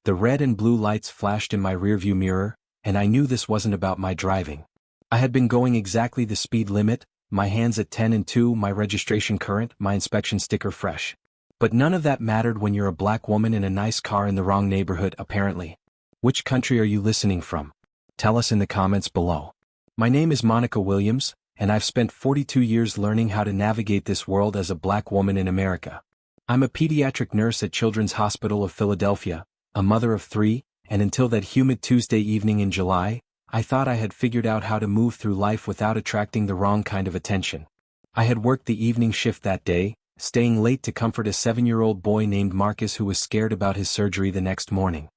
The red and blue lights flashed in my rearview mirror, and I knew this wasn't about my driving. I had been going exactly the speed limit, my hands at 10 and 2, my registration current, my inspection sticker fresh. But none of that mattered when you're a black woman in a nice car in the wrong neighborhood, apparently. Which country are you listening from? Tell us in the comments below. My name is Monica Williams, and I've spent 42 years learning how to navigate this world as a black woman in America. I'm a pediatric nurse at Children's Hospital of Philadelphia, a mother of 3, and until that humid Tuesday evening in July, I thought I had figured out how to move through life without attracting the wrong kind of attention. I had worked the evening shift that day, staying late to comfort a 7-year-old boy named Marcus who was scared about his surgery the next morning.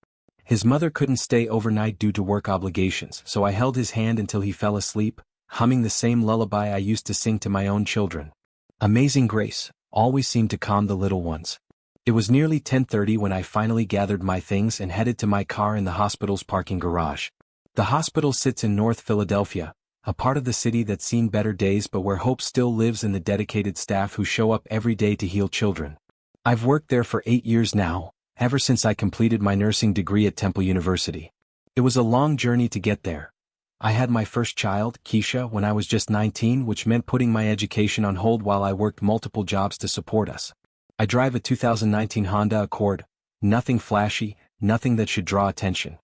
His mother couldn't stay overnight due to work obligations, so I held his hand until he fell asleep, humming the same lullaby I used to sing to my own children. Amazing Grace always seemed to calm the little ones. It was nearly 10:30 when I finally gathered my things and headed to my car in the hospital's parking garage. The hospital sits in North Philadelphia, a part of the city that's seen better days but where hope still lives in the dedicated staff who show up every day to heal children. I've worked there for 8 years now, ever since I completed my nursing degree at Temple University. It was a long journey to get there. I had my first child, Keisha, when I was just 19, which meant putting my education on hold while I worked multiple jobs to support us. I drive a 2019 Honda Accord, nothing flashy, nothing that should draw attention.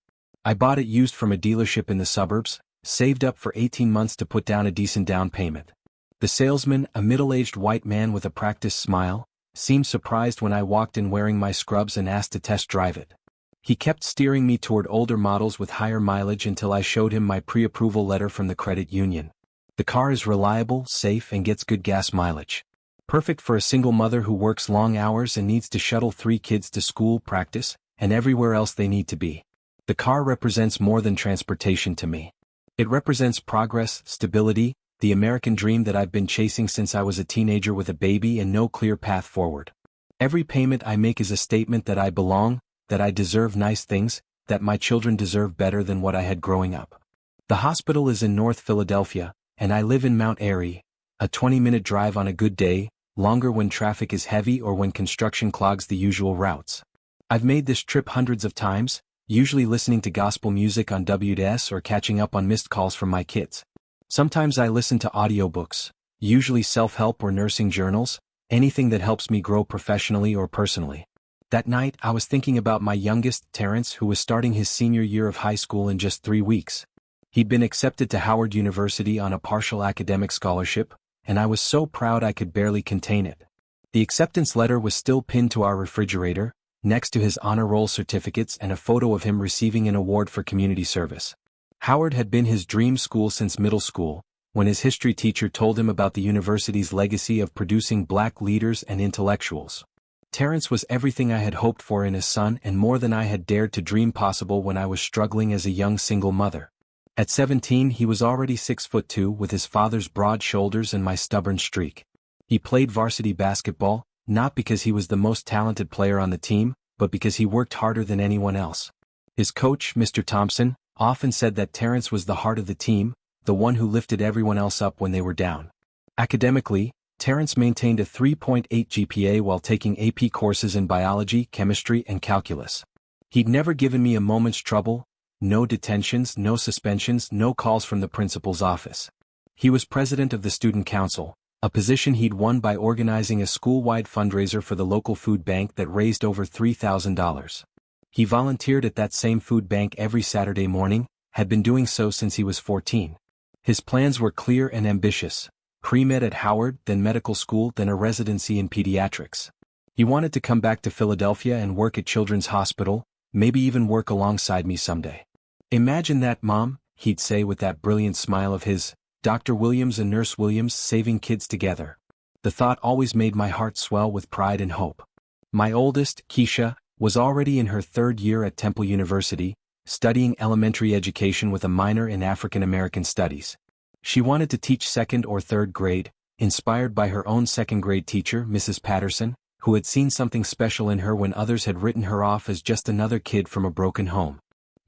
I bought it used from a dealership in the suburbs, saved up for 18 months to put down a decent down payment. The salesman, a middle-aged white man with a practiced smile, seemed surprised when I walked in wearing my scrubs and asked to test drive it. He kept steering me toward older models with higher mileage until I showed him my pre-approval letter from the credit union. The car is reliable, safe, and gets good gas mileage. Perfect for a single mother who works long hours and needs to shuttle 3 kids to school, practice, and everywhere else they need to be. The car represents more than transportation to me. It represents progress, stability, the American dream that I've been chasing since I was a teenager with a baby and no clear path forward. Every payment I make is a statement that I belong, that I deserve nice things, that my children deserve better than what I had growing up. The hospital is in North Philadelphia, and I live in Mount Airy, a 20-minute drive on a good day, longer when traffic is heavy or when construction clogs the usual routes. I've made this trip hundreds of times, usually listening to gospel music on WDS or catching up on missed calls from my kids. Sometimes I listen to audiobooks, usually self-help or nursing journals, anything that helps me grow professionally or personally. That night, I was thinking about my youngest, Terrence, who was starting his senior year of high school in just 3 weeks. He'd been accepted to Howard University on a partial academic scholarship, and I was so proud I could barely contain it. The acceptance letter was still pinned to our refrigerator, next to his honor roll certificates and a photo of him receiving an award for community service. Howard had been his dream school since middle school, when his history teacher told him about the university's legacy of producing black leaders and intellectuals. Terrence was everything I had hoped for in a son and more than I had dared to dream possible when I was struggling as a young single mother. At 17 he was already 6'2" with his father's broad shoulders and my stubborn streak. He played varsity basketball, not because he was the most talented player on the team, but because he worked harder than anyone else. His coach, Mr. Thompson, often said that Terrence was the heart of the team, the one who lifted everyone else up when they were down. Academically, Terrence maintained a 3.8 GPA while taking AP courses in biology, chemistry, and calculus. He'd never given me a moment's trouble, no detentions, no suspensions, no calls from the principal's office. He was president of the student council, a position he'd won by organizing a school-wide fundraiser for the local food bank that raised over $3,000. He volunteered at that same food bank every Saturday morning, had been doing so since he was 14. His plans were clear and ambitious. Pre-med at Howard, then medical school, then a residency in pediatrics. He wanted to come back to Philadelphia and work at Children's Hospital, maybe even work alongside me someday. "Imagine that, Mom," he'd say with that brilliant smile of his, Dr. Williams and Nurse Williams saving kids together. The thought always made my heart swell with pride and hope. My oldest, Keisha, was already in her 3rd year at Temple University, studying elementary education with a minor in African American Studies. She wanted to teach 2nd or 3rd grade, inspired by her own 2nd grade teacher, Mrs. Patterson, who had seen something special in her when others had written her off as just another kid from a broken home.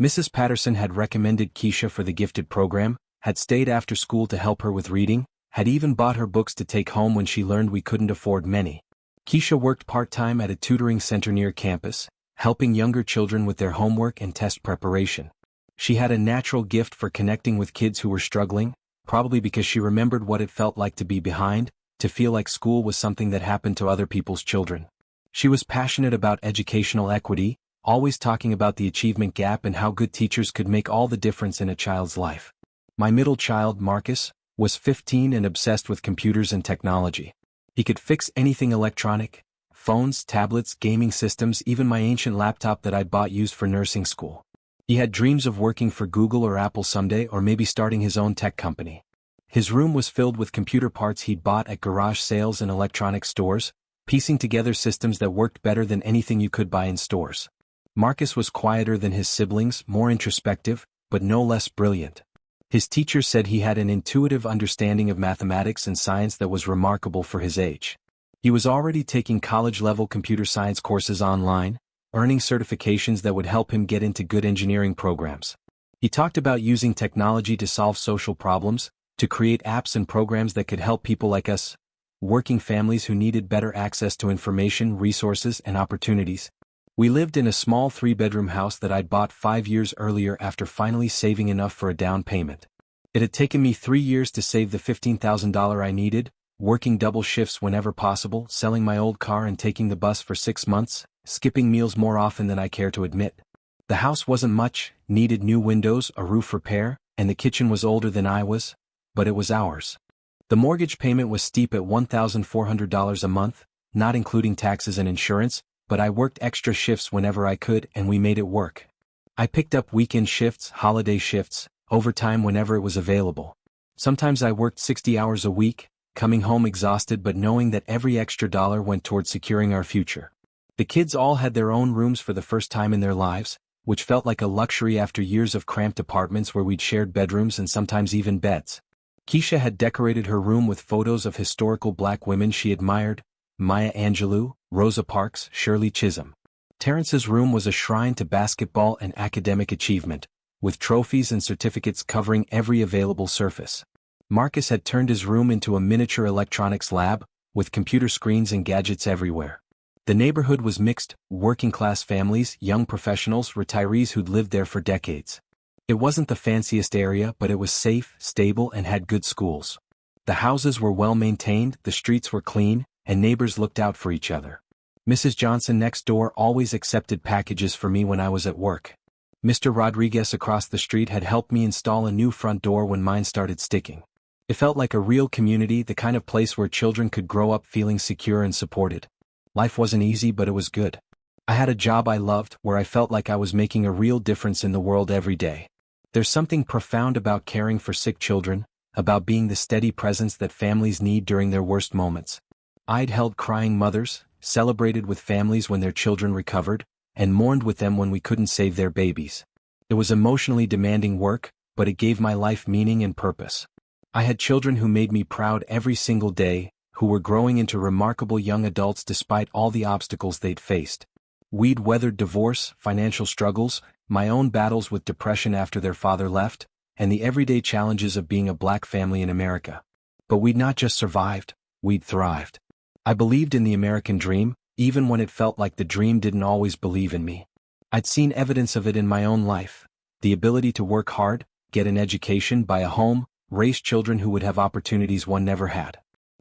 Mrs. Patterson had recommended Keisha for the gifted program, had stayed after school to help her with reading, had even bought her books to take home when she learned we couldn't afford many. Keisha worked part-time at a tutoring center near campus, helping younger children with their homework and test preparation. She had a natural gift for connecting with kids who were struggling, probably because she remembered what it felt like to be behind, to feel like school was something that happened to other people's children. She was passionate about educational equity, always talking about the achievement gap and how good teachers could make all the difference in a child's life. My middle child, Marcus, was 15 and obsessed with computers and technology. He could fix anything electronic: phones, tablets, gaming systems, even my ancient laptop that I'd bought used for nursing school. He had dreams of working for Google or Apple someday, or maybe starting his own tech company. His room was filled with computer parts he'd bought at garage sales and electronic stores, piecing together systems that worked better than anything you could buy in stores. Marcus was quieter than his siblings, more introspective, but no less brilliant. His teacher said he had an intuitive understanding of mathematics and science that was remarkable for his age. He was already taking college-level computer science courses online, earning certifications that would help him get into good engineering programs. He talked about using technology to solve social problems, to create apps and programs that could help people like us, working families who needed better access to information, resources, and opportunities. We lived in a small 3-bedroom house that I'd bought 5 years earlier after finally saving enough for a down payment. It had taken me 3 years to save the $15,000 I needed, working double shifts whenever possible, selling my old car and taking the bus for 6 months, skipping meals more often than I care to admit. The house wasn't much, needed new windows, a roof repair, and the kitchen was older than I was, but it was ours. The mortgage payment was steep at $1,400 a month, not including taxes and insurance, but I worked extra shifts whenever I could and we made it work. I picked up weekend shifts, holiday shifts, overtime whenever it was available. Sometimes I worked 60 hours a week, coming home exhausted but knowing that every extra dollar went towards securing our future. The kids all had their own rooms for the first time in their lives, which felt like a luxury after years of cramped apartments where we'd shared bedrooms and sometimes even beds. Keisha had decorated her room with photos of historical black women she admired: Maya Angelou, Rosa Parks, Shirley Chisholm. Terrence's room was a shrine to basketball and academic achievement, with trophies and certificates covering every available surface. Marcus had turned his room into a miniature electronics lab, with computer screens and gadgets everywhere. The neighborhood was mixed: working-class families, young professionals, retirees who'd lived there for decades. It wasn't the fanciest area, but it was safe, stable, and had good schools. The houses were well maintained, the streets were clean, and neighbors looked out for each other. Mrs. Johnson next door always accepted packages for me when I was at work. Mr. Rodriguez across the street had helped me install a new front door when mine started sticking. It felt like a real community, the kind of place where children could grow up feeling secure and supported. Life wasn't easy, but it was good. I had a job I loved, where I felt like I was making a real difference in the world every day. There's something profound about caring for sick children, about being the steady presence that families need during their worst moments. I'd held crying mothers, celebrated with families when their children recovered, and mourned with them when we couldn't save their babies. It was emotionally demanding work, but it gave my life meaning and purpose. I had children who made me proud every single day, who were growing into remarkable young adults despite all the obstacles they'd faced. We'd weathered divorce, financial struggles, my own battles with depression after their father left, and the everyday challenges of being a black family in America. But we'd not just survived, we'd thrived. I believed in the American dream, even when it felt like the dream didn't always believe in me. I'd seen evidence of it in my own life: the ability to work hard, get an education, buy a home, raise children who would have opportunities one never had.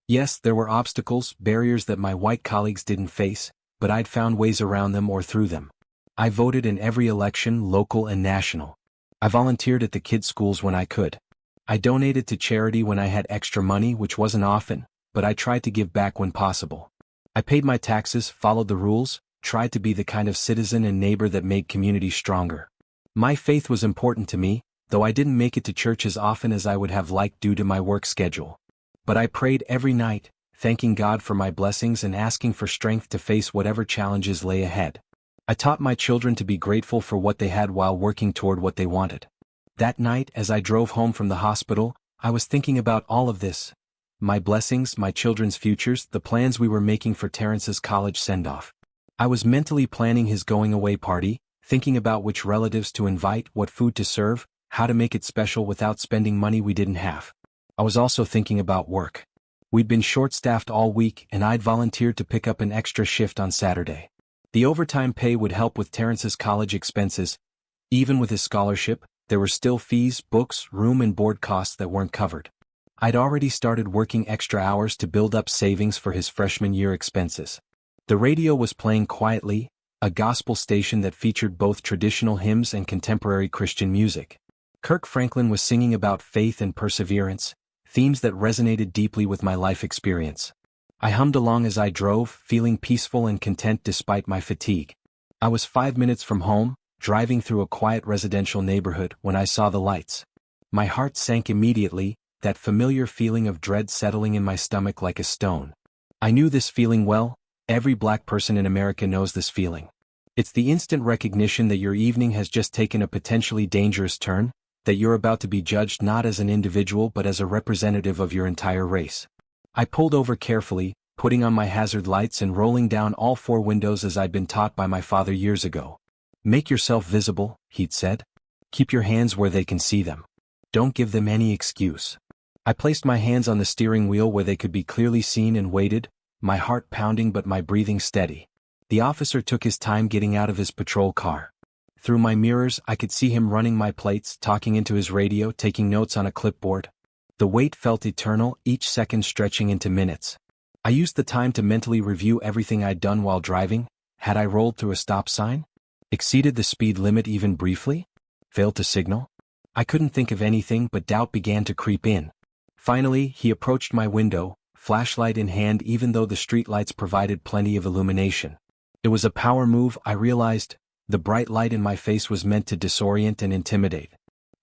Yes, there were obstacles, barriers that my white colleagues didn't face, but I'd found ways around them or through them. I voted in every election, local and national. I volunteered at the kids' schools when I could. I donated to charity when I had extra money, which wasn't often, but I tried to give back when possible. I paid my taxes, followed the rules, tried to be the kind of citizen and neighbor that made communities stronger. My faith was important to me, though I didn't make it to church as often as I would have liked due to my work schedule. But I prayed every night, thanking God for my blessings and asking for strength to face whatever challenges lay ahead. I taught my children to be grateful for what they had while working toward what they wanted. That night, as I drove home from the hospital, I was thinking about all of this: my blessings, my children's futures, the plans we were making for Terrence's college send-off. I was mentally planning his going-away party, thinking about which relatives to invite, what food to serve, how to make it special without spending money we didn't have. I was also thinking about work. We'd been short-staffed all week, and I'd volunteered to pick up an extra shift on Saturday. The overtime pay would help with Terrence's college expenses. Even with his scholarship, there were still fees, books, room and board costs that weren't covered. I'd already started working extra hours to build up savings for his freshman year expenses. The radio was playing quietly, a gospel station that featured both traditional hymns and contemporary Christian music. Kirk Franklin was singing about faith and perseverance, themes that resonated deeply with my life experience. I hummed along as I drove, feeling peaceful and content despite my fatigue. I was 5 minutes from home, driving through a quiet residential neighborhood when I saw the lights. My heart sank immediately, that familiar feeling of dread settling in my stomach like a stone. I knew this feeling well. Every black person in America knows this feeling. It's the instant recognition that your evening has just taken a potentially dangerous turn, that you're about to be judged not as an individual but as a representative of your entire race. I pulled over carefully, putting on my hazard lights and rolling down all 4 windows as I'd been taught by my father years ago. Make yourself visible, he'd said. Keep your hands where they can see them. Don't give them any excuse. I placed my hands on the steering wheel where they could be clearly seen and waited, my heart pounding but my breathing steady. The officer took his time getting out of his patrol car. Through my mirrors I could see him running my plates, talking into his radio, taking notes on a clipboard. The wait felt eternal, each second stretching into minutes. I used the time to mentally review everything I'd done while driving. Had I rolled through a stop sign? Exceeded the speed limit even briefly? Failed to signal? I couldn't think of anything, but doubt began to creep in. Finally, he approached my window, flashlight in hand, even though the streetlights provided plenty of illumination. It was a power move, I realized. The bright light in my face was meant to disorient and intimidate.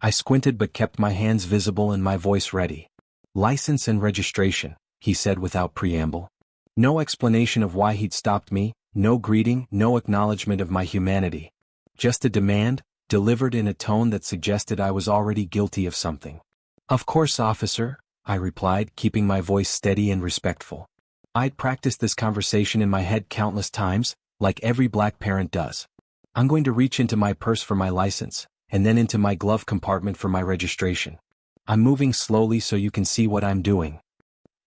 I squinted but kept my hands visible and my voice ready. License and registration, he said without preamble. No explanation of why he'd stopped me, no greeting, no acknowledgement of my humanity. Just a demand, delivered in a tone that suggested I was already guilty of something. Of course, officer, I replied, keeping my voice steady and respectful. I'd practiced this conversation in my head countless times, like every black parent does. I'm going to reach into my purse for my license, and then into my glove compartment for my registration. I'm moving slowly so you can see what I'm doing.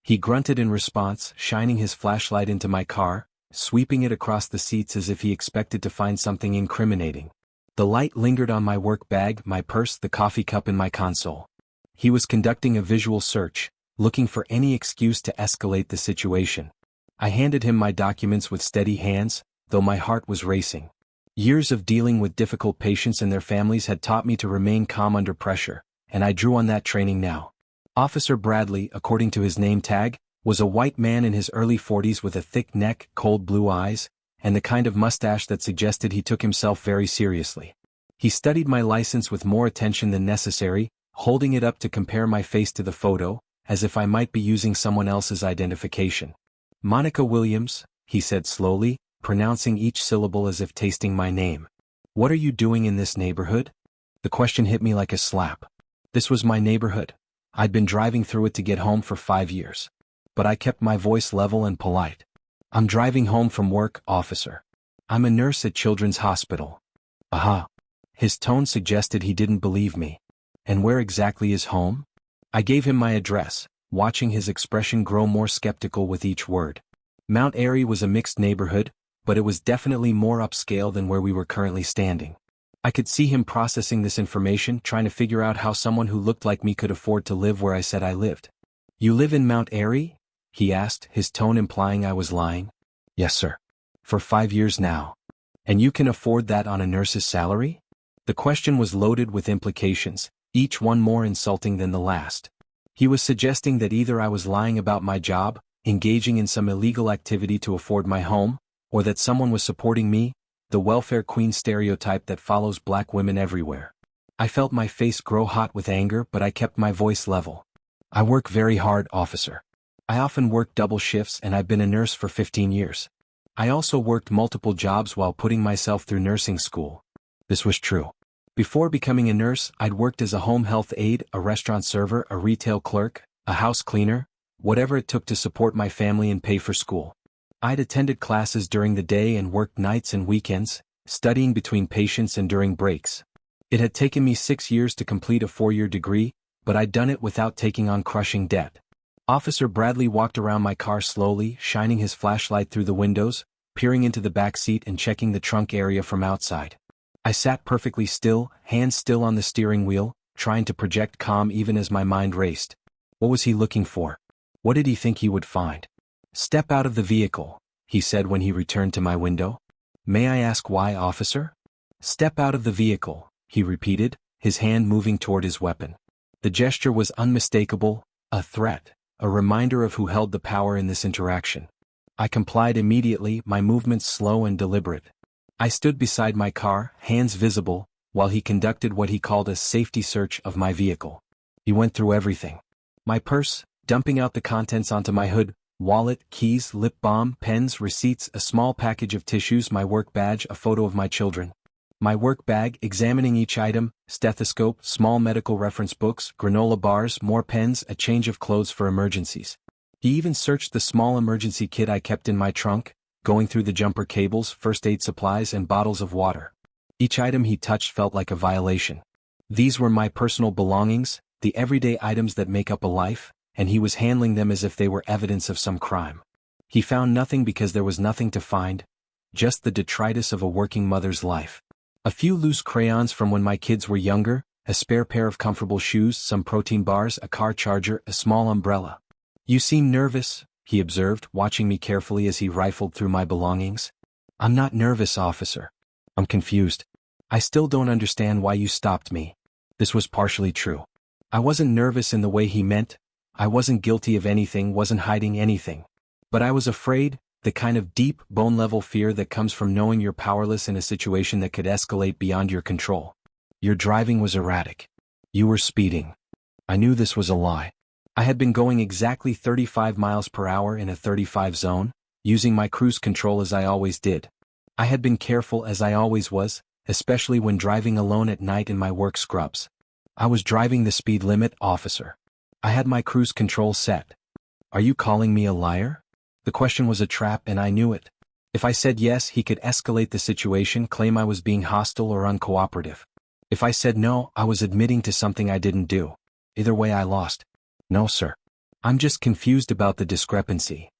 He grunted in response, shining his flashlight into my car, sweeping it across the seats as if he expected to find something incriminating. The light lingered on my work bag, my purse, the coffee cup in my console. He was conducting a visual search, looking for any excuse to escalate the situation. I handed him my documents with steady hands, though my heart was racing. Years of dealing with difficult patients and their families had taught me to remain calm under pressure, and I drew on that training now. Officer Bradley, according to his name tag, was a white man in his early 40s with a thick neck, cold blue eyes, and the kind of mustache that suggested he took himself very seriously. He studied my license with more attention than necessary, holding it up to compare my face to the photo, as if I might be using someone else's identification. Monica Williams, he said slowly, pronouncing each syllable as if tasting my name. What are you doing in this neighborhood? The question hit me like a slap. This was my neighborhood. I'd been driving through it to get home for 5 years. But I kept my voice level and polite. I'm driving home from work, officer. I'm a nurse at Children's Hospital. Aha. His tone suggested he didn't believe me. And where exactly is home? I gave him my address, watching his expression grow more skeptical with each word. Mount Airy was a mixed neighborhood, but it was definitely more upscale than where we were currently standing. I could see him processing this information, trying to figure out how someone who looked like me could afford to live where I said I lived. You live in Mount Airy? He asked, his tone implying I was lying. Yes, sir. For 5 years now. And you can afford that on a nurse's salary? The question was loaded with implications, each one more insulting than the last. He was suggesting that either I was lying about my job, engaging in some illegal activity to afford my home, or that someone was supporting me, the welfare queen stereotype that follows black women everywhere. I felt my face grow hot with anger, but I kept my voice level. I work very hard, officer. I often work double shifts and I've been a nurse for 15 years. I also worked multiple jobs while putting myself through nursing school. This was true. Before becoming a nurse, I'd worked as a home health aide, a restaurant server, a retail clerk, a house cleaner, whatever it took to support my family and pay for school. I'd attended classes during the day and worked nights and weekends, studying between patients and during breaks. It had taken me 6 years to complete a 4-year degree, but I'd done it without taking on crushing debt. Officer Bradley walked around my car slowly, shining his flashlight through the windows, peering into the back seat and checking the trunk area from outside. I sat perfectly still, hands still on the steering wheel, trying to project calm even as my mind raced. What was he looking for? What did he think he would find? "Step out of the vehicle," he said when he returned to my window. "May I ask why, officer?" "Step out of the vehicle," he repeated, his hand moving toward his weapon. The gesture was unmistakable, a threat, a reminder of who held the power in this interaction. I complied immediately, my movements slow and deliberate. I stood beside my car, hands visible, while he conducted what he called a safety search of my vehicle. He went through everything. My purse, dumping out the contents onto my hood, wallet, keys, lip balm, pens, receipts, a small package of tissues, my work badge, a photo of my children. My work bag, examining each item, stethoscope, small medical reference books, granola bars, more pens, a change of clothes for emergencies. He even searched the small emergency kit I kept in my trunk, going through the jumper cables, first aid supplies, and bottles of water. Each item he touched felt like a violation. These were my personal belongings, the everyday items that make up a life, and he was handling them as if they were evidence of some crime. He found nothing because there was nothing to find, just the detritus of a working mother's life. A few loose crayons from when my kids were younger, a spare pair of comfortable shoes, some protein bars, a car charger, a small umbrella. "You seem nervous," he observed, watching me carefully as he rifled through my belongings. "I'm not nervous, officer. I'm confused. I still don't understand why you stopped me." This was partially true. I wasn't nervous in the way he meant. I wasn't guilty of anything, wasn't hiding anything. But I was afraid, the kind of deep, bone-level fear that comes from knowing you're powerless in a situation that could escalate beyond your control. "Your driving was erratic. You were speeding." I knew this was a lie. I had been going exactly 35 miles per hour in a 35 zone, using my cruise control as I always did. I had been careful as I always was, especially when driving alone at night in my work scrubs. I was driving the speed limit, officer. I had my cruise control set. "Are you calling me a liar?" The question was a trap and I knew it. If I said yes, he could escalate the situation, claim I was being hostile or uncooperative. If I said no, I was admitting to something I didn't do. Either way I lost. "No, sir. I'm just confused about the discrepancy."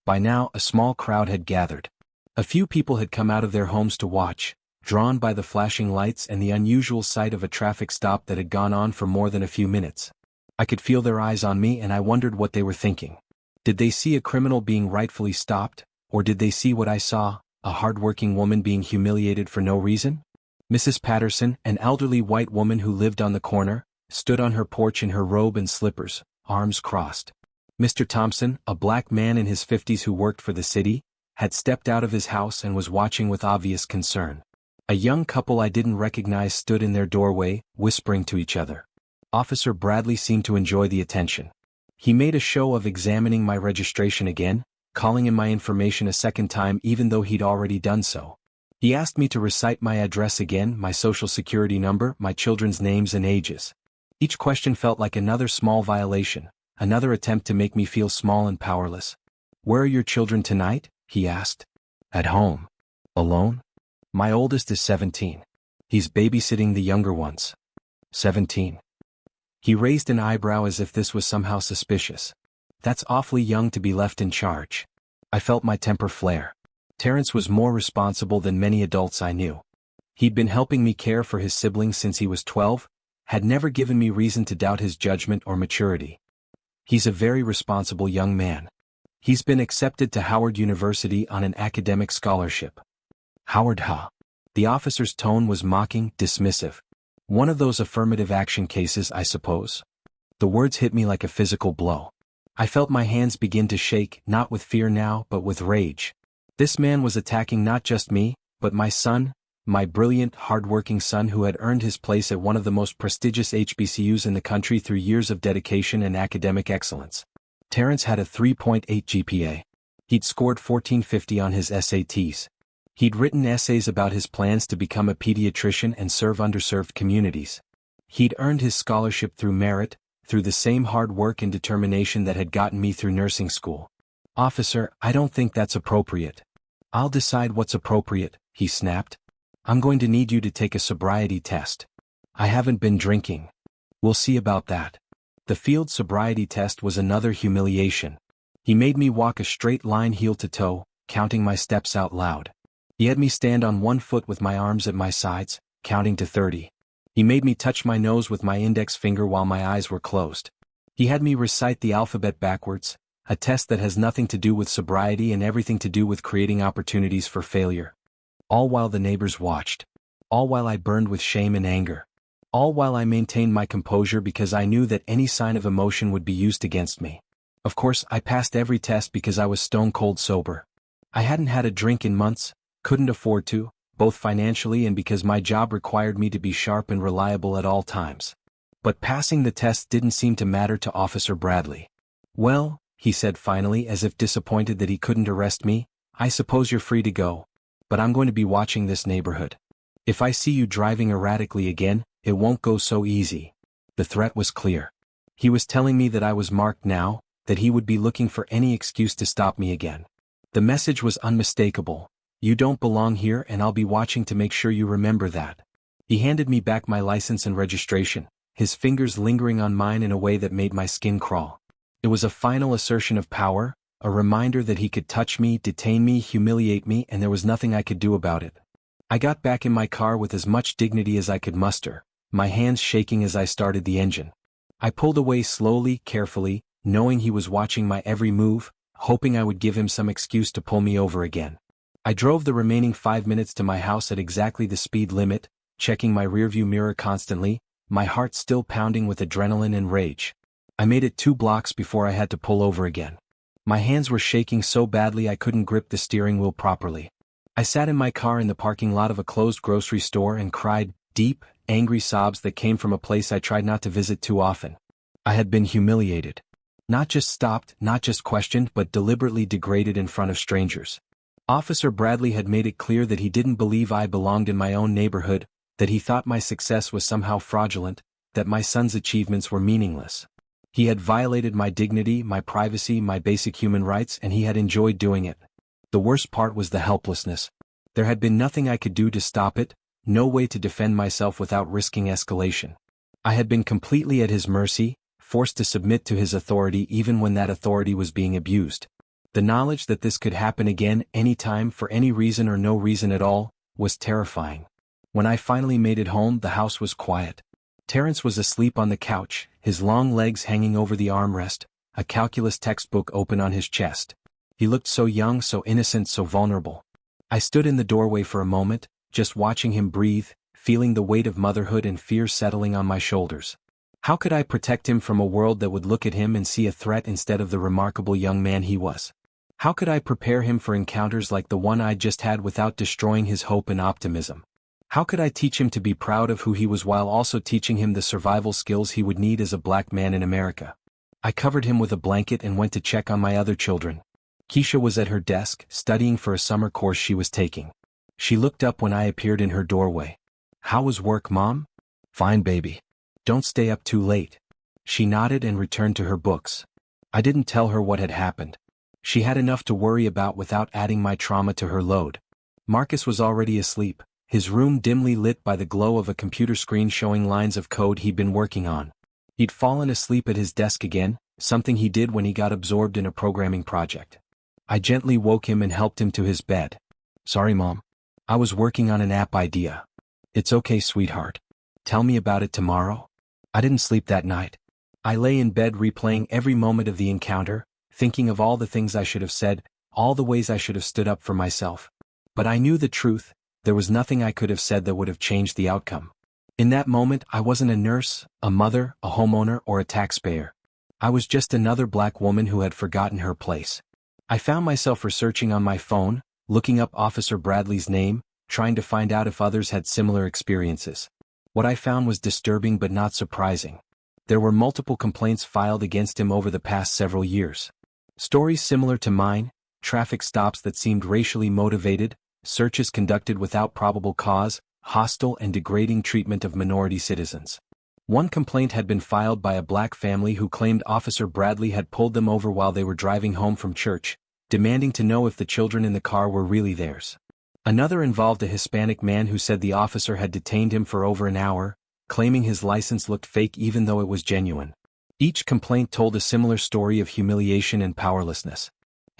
By now, a small crowd had gathered. A few people had come out of their homes to watch, drawn by the flashing lights and the unusual sight of a traffic stop that had gone on for more than a few minutes. I could feel their eyes on me and I wondered what they were thinking. Did they see a criminal being rightfully stopped, or did they see what I saw, a hard-working woman being humiliated for no reason? Mrs. Patterson, an elderly white woman who lived on the corner, stood on her porch in her robe and slippers, arms crossed. Mr. Thompson, a black man in his 50s who worked for the city, had stepped out of his house and was watching with obvious concern. A young couple I didn't recognize stood in their doorway, whispering to each other. Officer Bradley seemed to enjoy the attention. He made a show of examining my registration again, calling in my information a second time even though he'd already done so. He asked me to recite my address again, my social security number, my children's names and ages. Each question felt like another small violation, another attempt to make me feel small and powerless. "Where are your children tonight?" he asked. "At home." "Alone?" "My oldest is 17. He's babysitting the younger ones." 17. He raised an eyebrow as if this was somehow suspicious. "That's awfully young to be left in charge." I felt my temper flare. Terrence was more responsible than many adults I knew. He'd been helping me care for his siblings since he was 12, had never given me reason to doubt his judgment or maturity. He's a very responsible young man. He's been accepted to Howard University on an academic scholarship. "Howard, huh?" The officer's tone was mocking, dismissive. "One of those affirmative action cases, I suppose." The words hit me like a physical blow. I felt my hands begin to shake, not with fear now, but with rage. This man was attacking not just me, but my son, my brilliant, hard-working son who had earned his place at one of the most prestigious HBCUs in the country through years of dedication and academic excellence. Terrence had a 3.8 GPA. He'd scored 1450 on his SATs. He'd written essays about his plans to become a pediatrician and serve underserved communities. He'd earned his scholarship through merit, through the same hard work and determination that had gotten me through nursing school. "Officer, I don't think that's appropriate." "I'll decide what's appropriate," he snapped. "I'm going to need you to take a sobriety test." "I haven't been drinking." "We'll see about that." The field sobriety test was another humiliation. He made me walk a straight line heel to toe, counting my steps out loud. He had me stand on one foot with my arms at my sides, counting to 30. He made me touch my nose with my index finger while my eyes were closed. He had me recite the alphabet backwards, a test that has nothing to do with sobriety and everything to do with creating opportunities for failure. All while the neighbors watched. All while I burned with shame and anger. All while I maintained my composure because I knew that any sign of emotion would be used against me. Of course, I passed every test because I was stone cold sober. I hadn't had a drink in months, couldn't afford to, both financially and because my job required me to be sharp and reliable at all times. But passing the test didn't seem to matter to Officer Bradley. "Well," he said finally, as if disappointed that he couldn't arrest me, "I suppose you're free to go. But I'm going to be watching this neighborhood. If I see you driving erratically again, it won't go so easy." The threat was clear. He was telling me that I was marked now, that he would be looking for any excuse to stop me again. The message was unmistakable. "You don't belong here and I'll be watching to make sure you remember that." He handed me back my license and registration, his fingers lingering on mine in a way that made my skin crawl. It was a final assertion of power, a reminder that he could touch me, detain me, humiliate me, and there was nothing I could do about it. I got back in my car with as much dignity as I could muster, my hands shaking as I started the engine. I pulled away slowly, carefully, knowing he was watching my every move, hoping I would give him some excuse to pull me over again. I drove the remaining 5 minutes to my house at exactly the speed limit, checking my rearview mirror constantly, my heart still pounding with adrenaline and rage. I made it 2 blocks before I had to pull over again. My hands were shaking so badly I couldn't grip the steering wheel properly. I sat in my car in the parking lot of a closed grocery store and cried, deep, angry sobs that came from a place I tried not to visit too often. I had been humiliated. Not just stopped, not just questioned, but deliberately degraded in front of strangers. Officer Bradley had made it clear that he didn't believe I belonged in my own neighborhood, that he thought my success was somehow fraudulent, that my son's achievements were meaningless. He had violated my dignity, my privacy, my basic human rights, and he had enjoyed doing it. The worst part was the helplessness. There had been nothing I could do to stop it, no way to defend myself without risking escalation. I had been completely at his mercy, forced to submit to his authority even when that authority was being abused. The knowledge that this could happen again, anytime, for any reason or no reason at all, was terrifying. When I finally made it home, the house was quiet. Terrence was asleep on the couch, his long legs hanging over the armrest, a calculus textbook open on his chest. He looked so young, so innocent, so vulnerable. I stood in the doorway for a moment, just watching him breathe, feeling the weight of motherhood and fear settling on my shoulders. How could I protect him from a world that would look at him and see a threat instead of the remarkable young man he was? How could I prepare him for encounters like the one I'd just had without destroying his hope and optimism? How could I teach him to be proud of who he was while also teaching him the survival skills he would need as a black man in America? I covered him with a blanket and went to check on my other children. Keisha was at her desk, studying for a summer course she was taking. She looked up when I appeared in her doorway. "How was work, Mom?" "Fine, baby. Don't stay up too late." She nodded and returned to her books. I didn't tell her what had happened. She had enough to worry about without adding my trauma to her load. Marcus was already asleep, his room dimly lit by the glow of a computer screen showing lines of code he'd been working on. He'd fallen asleep at his desk again, something he did when he got absorbed in a programming project. I gently woke him and helped him to his bed. "Sorry, Mom. I was working on an app idea." "It's okay, sweetheart. Tell me about it tomorrow." I didn't sleep that night. I lay in bed replaying every moment of the encounter, thinking of all the things I should have said, all the ways I should have stood up for myself. But I knew the truth, there was nothing I could have said that would have changed the outcome. In that moment, I wasn't a nurse, a mother, a homeowner, or a taxpayer. I was just another black woman who had forgotten her place. I found myself researching on my phone, looking up Officer Bradley's name, trying to find out if others had similar experiences. What I found was disturbing but not surprising. There were multiple complaints filed against him over the past several years. Stories similar to mine, traffic stops that seemed racially motivated, searches conducted without probable cause, hostile and degrading treatment of minority citizens. One complaint had been filed by a black family who claimed Officer Bradley had pulled them over while they were driving home from church, demanding to know if the children in the car were really theirs. Another involved a Hispanic man who said the officer had detained him for over an hour, claiming his license looked fake even though it was genuine. Each complaint told a similar story of humiliation and powerlessness.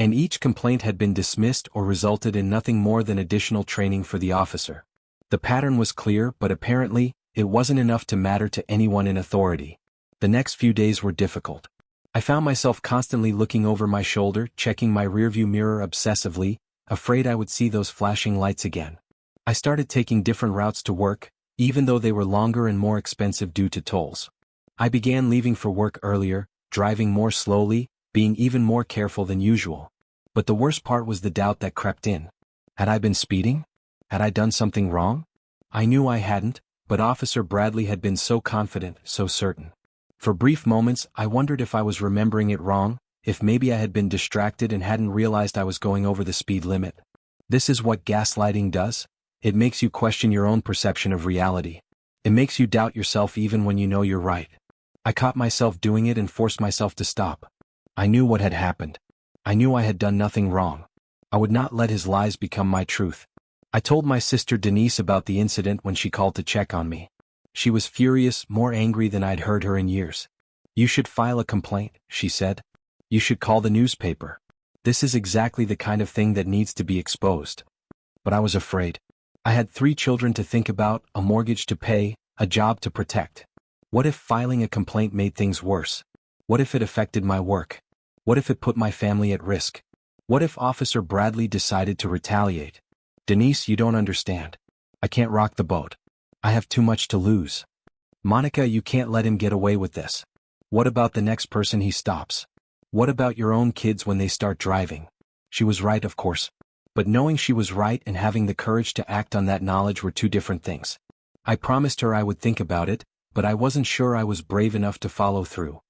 And each complaint had been dismissed or resulted in nothing more than additional training for the officer. The pattern was clear, but apparently, it wasn't enough to matter to anyone in authority. The next few days were difficult. I found myself constantly looking over my shoulder, checking my rearview mirror obsessively, afraid I would see those flashing lights again. I started taking different routes to work, even though they were longer and more expensive due to tolls. I began leaving for work earlier, driving more slowly, being even more careful than usual. But the worst part was the doubt that crept in. Had I been speeding? Had I done something wrong? I knew I hadn't, but Officer Bradley had been so confident, so certain. For brief moments, I wondered if I was remembering it wrong, if maybe I had been distracted and hadn't realized I was going over the speed limit. This is what gaslighting does. It makes you question your own perception of reality. It makes you doubt yourself even when you know you're right. I caught myself doing it and forced myself to stop. I knew what had happened. I knew I had done nothing wrong. I would not let his lies become my truth. I told my sister Denise about the incident when she called to check on me. She was furious, more angry than I'd heard her in years. "You should file a complaint," she said. "You should call the newspaper. This is exactly the kind of thing that needs to be exposed." But I was afraid. I had 3 children to think about, a mortgage to pay, a job to protect. What if filing a complaint made things worse? What if it affected my work? What if it put my family at risk? What if Officer Bradley decided to retaliate? "Denise, you don't understand. I can't rock the boat. I have too much to lose. Monica, you can't let him get away with this. What about the next person he stops? What about your own kids when they start driving?" She was right, of course. But knowing she was right and having the courage to act on that knowledge were two different things. I promised her I would think about it, but I wasn't sure I was brave enough to follow through.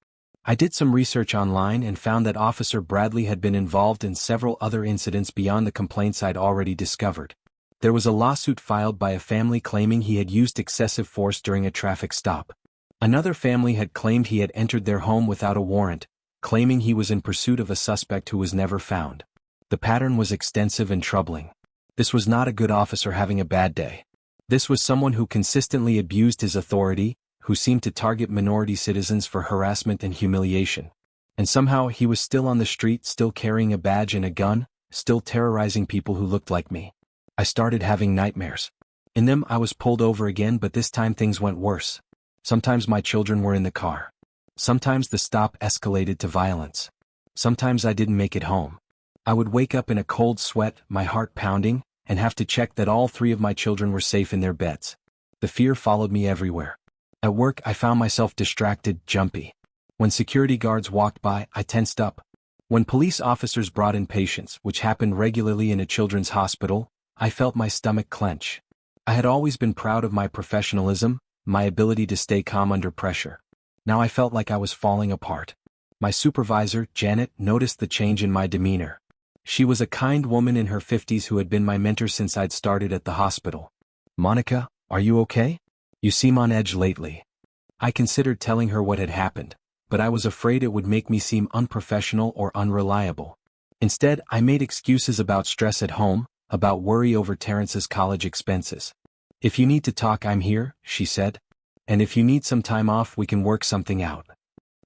I did some research online and found that Officer Bradley had been involved in several other incidents beyond the complaints I'd already discovered. There was a lawsuit filed by a family claiming he had used excessive force during a traffic stop. Another family had claimed he had entered their home without a warrant, claiming he was in pursuit of a suspect who was never found. The pattern was extensive and troubling. This was not a good officer having a bad day. This was someone who consistently abused his authority, who seemed to target minority citizens for harassment and humiliation. And somehow he was still on the street, still carrying a badge and a gun, still terrorizing people who looked like me. I started having nightmares. In them I was pulled over again, but this time things went worse. Sometimes my children were in the car. Sometimes the stop escalated to violence. Sometimes I didn't make it home. I would wake up in a cold sweat, my heart pounding, and have to check that all 3 of my children were safe in their beds. The fear followed me everywhere. At work I found myself distracted, jumpy. When security guards walked by, I tensed up. When police officers brought in patients, which happened regularly in a children's hospital, I felt my stomach clench. I had always been proud of my professionalism, my ability to stay calm under pressure. Now I felt like I was falling apart. My supervisor, Janet, noticed the change in my demeanor. She was a kind woman in her 50s who had been my mentor since I'd started at the hospital. "Monica, are you okay? You seem on edge lately." I considered telling her what had happened, but I was afraid it would make me seem unprofessional or unreliable. Instead, I made excuses about stress at home, about worry over Terrence's college expenses. "If you need to talk, I'm here," she said. "And if you need some time off, we can work something out."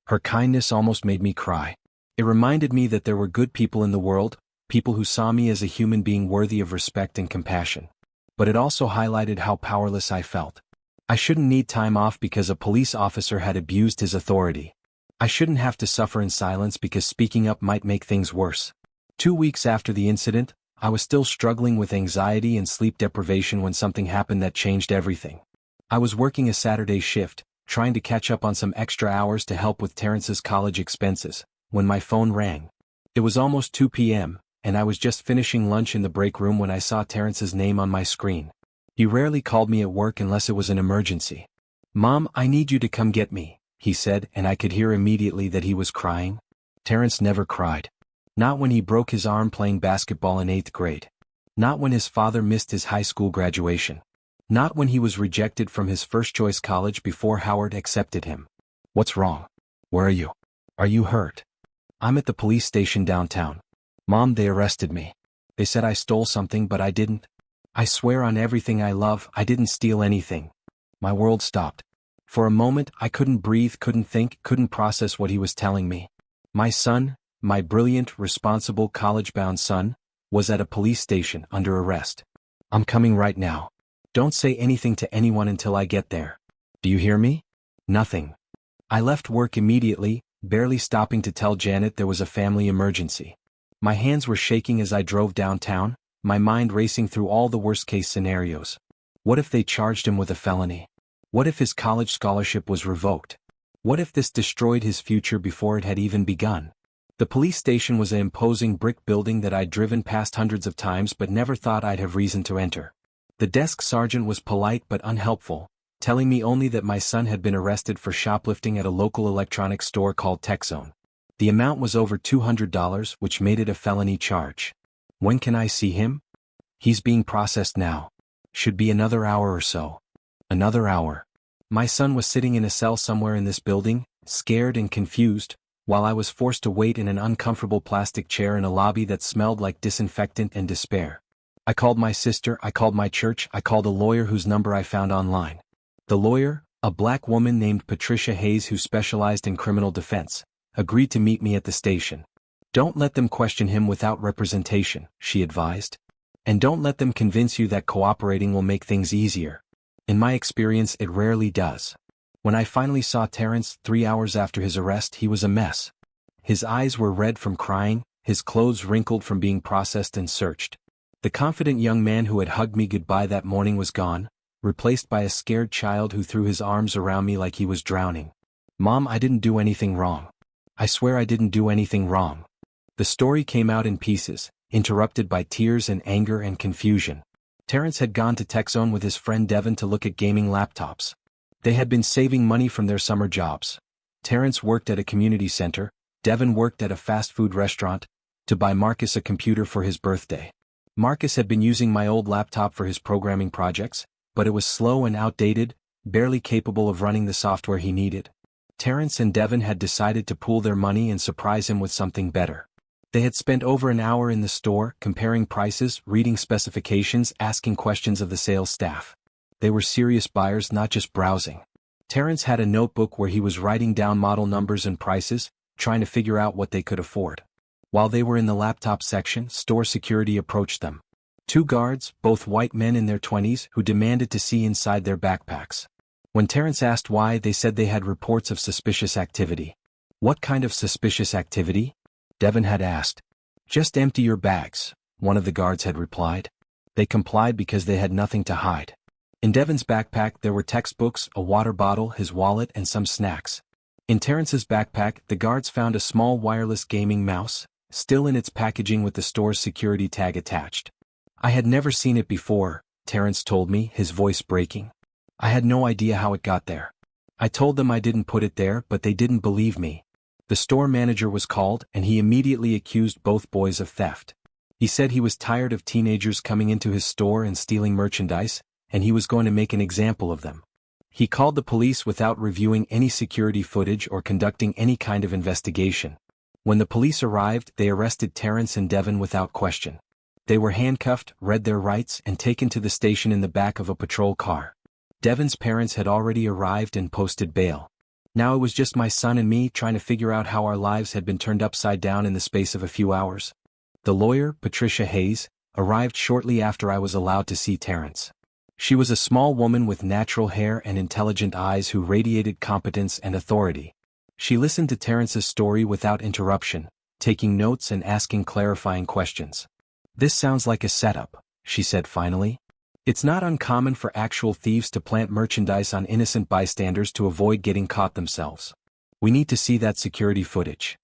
Her kindness almost made me cry. It reminded me that there were good people in the world, people who saw me as a human being worthy of respect and compassion. But it also highlighted how powerless I felt. I shouldn't need time off because a police officer had abused his authority. I shouldn't have to suffer in silence because speaking up might make things worse. 2 weeks after the incident, I was still struggling with anxiety and sleep deprivation when something happened that changed everything. I was working a Saturday shift, trying to catch up on some extra hours to help with Terrence's college expenses, when my phone rang. It was almost 2 p.m., and I was just finishing lunch in the break room when I saw Terrence's name on my screen. He rarely called me at work unless it was an emergency. "Mom, I need you to come get me," he said, and I could hear immediately that he was crying. Terrence never cried. Not when he broke his arm playing basketball in 8th grade. Not when his father missed his high school graduation. Not when he was rejected from his first-choice college before Howard accepted him. "What's wrong? Where are you? Are you hurt?" "I'm at the police station downtown. Mom, they arrested me. They said I stole something, but I didn't. I swear on everything I love, I didn't steal anything." My world stopped. For a moment, I couldn't breathe, couldn't think, couldn't process what he was telling me. My son, my brilliant, responsible, college-bound son, was at a police station under arrest. I'm coming right now. Don't say anything to anyone until I get there. Do you hear me? Nothing. I left work immediately, barely stopping to tell Janet there was a family emergency. My hands were shaking as I drove downtown, my mind racing through all the worst-case scenarios. What if they charged him with a felony? What if his college scholarship was revoked? What if this destroyed his future before it had even begun? The police station was an imposing brick building that I'd driven past hundreds of times but never thought I'd have reason to enter. The desk sergeant was polite but unhelpful, telling me only that my son had been arrested for shoplifting at a local electronics store called TechZone. The amount was over $200, which made it a felony charge. When can I see him? He's being processed now. Should be another hour or so. Another hour. My son was sitting in a cell somewhere in this building, scared and confused, while I was forced to wait in an uncomfortable plastic chair in a lobby that smelled like disinfectant and despair. I called my sister, I called my church, I called a lawyer whose number I found online. The lawyer, a black woman named Patricia Hayes who specialized in criminal defense, agreed to meet me at the station. Don't let them question him without representation, she advised. And don't let them convince you that cooperating will make things easier. In my experience, it rarely does. When I finally saw Terrence 3 hours after his arrest, he was a mess. His eyes were red from crying, his clothes wrinkled from being processed and searched. The confident young man who had hugged me goodbye that morning was gone, replaced by a scared child who threw his arms around me like he was drowning. Mom, I didn't do anything wrong. I swear I didn't do anything wrong. The story came out in pieces, interrupted by tears and anger and confusion. Terrence had gone to TechZone with his friend Devin to look at gaming laptops. They had been saving money from their summer jobs. Terrence worked at a community center, Devin worked at a fast food restaurant, to buy Marcus a computer for his birthday. Marcus had been using my old laptop for his programming projects, but it was slow and outdated, barely capable of running the software he needed. Terrence and Devin had decided to pool their money and surprise him with something better. They had spent over an hour in the store, comparing prices, reading specifications, asking questions of the sales staff. They were serious buyers, not just browsing. Terrence had a notebook where he was writing down model numbers and prices, trying to figure out what they could afford. While they were in the laptop section, store security approached them. 2 guards, both white men in their 20s, who demanded to see inside their backpacks. When Terrence asked why, they said they had reports of suspicious activity. What kind of suspicious activity? Devin had asked. Just empty your bags, one of the guards had replied. They complied because they had nothing to hide. In Devin's backpack there were textbooks, a water bottle, his wallet, and some snacks. In Terrence's backpack, the guards found a small wireless gaming mouse, still in its packaging with the store's security tag attached. I had never seen it before, Terrence told me, his voice breaking. I had no idea how it got there. I told them I didn't put it there, but they didn't believe me. The store manager was called, and he immediately accused both boys of theft. He said he was tired of teenagers coming into his store and stealing merchandise, and he was going to make an example of them. He called the police without reviewing any security footage or conducting any kind of investigation. When the police arrived, they arrested Terrence and Devin without question. They were handcuffed, read their rights, and taken to the station in the back of a patrol car. Devin's parents had already arrived and posted bail. Now it was just my son and me trying to figure out how our lives had been turned upside down in the space of a few hours. The lawyer, Patricia Hayes, arrived shortly after I was allowed to see Terrence. She was a small woman with natural hair and intelligent eyes who radiated competence and authority. She listened to Terrence's story without interruption, taking notes and asking clarifying questions. This sounds like a setup, she said finally. It's not uncommon for actual thieves to plant merchandise on innocent bystanders to avoid getting caught themselves. We need to see that security footage.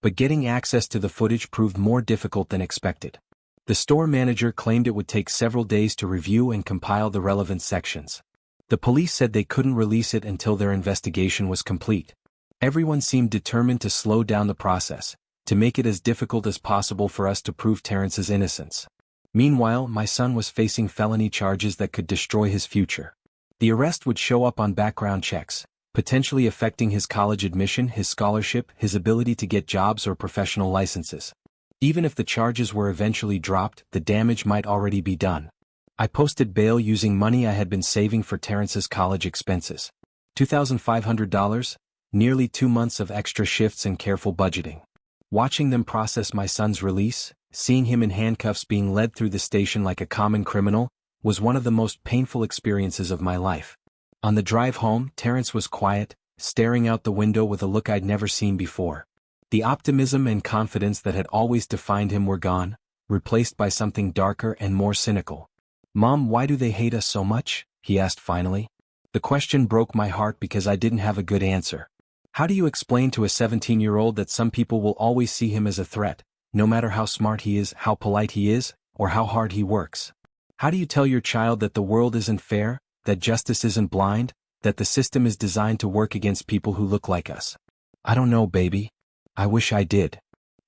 But getting access to the footage proved more difficult than expected. The store manager claimed it would take several days to review and compile the relevant sections. The police said they couldn't release it until their investigation was complete. Everyone seemed determined to slow down the process, to make it as difficult as possible for us to prove Terrence's innocence. Meanwhile, my son was facing felony charges that could destroy his future. The arrest would show up on background checks, potentially affecting his college admission, his scholarship, his ability to get jobs or professional licenses. Even if the charges were eventually dropped, the damage might already be done. I posted bail using money I had been saving for Terrence's college expenses. $2,500, nearly 2 months of extra shifts and careful budgeting. Watching them process my son's release, seeing him in handcuffs being led through the station like a common criminal, was one of the most painful experiences of my life. On the drive home, Terrence was quiet, staring out the window with a look I'd never seen before. The optimism and confidence that had always defined him were gone, replaced by something darker and more cynical. "Mom, why do they hate us so much?" he asked finally. The question broke my heart because I didn't have a good answer. How do you explain to a 17-year-old that some people will always see him as a threat, no matter how smart he is, how polite he is, or how hard he works? How do you tell your child that the world isn't fair, that justice isn't blind, that the system is designed to work against people who look like us? I don't know, baby. I wish I did.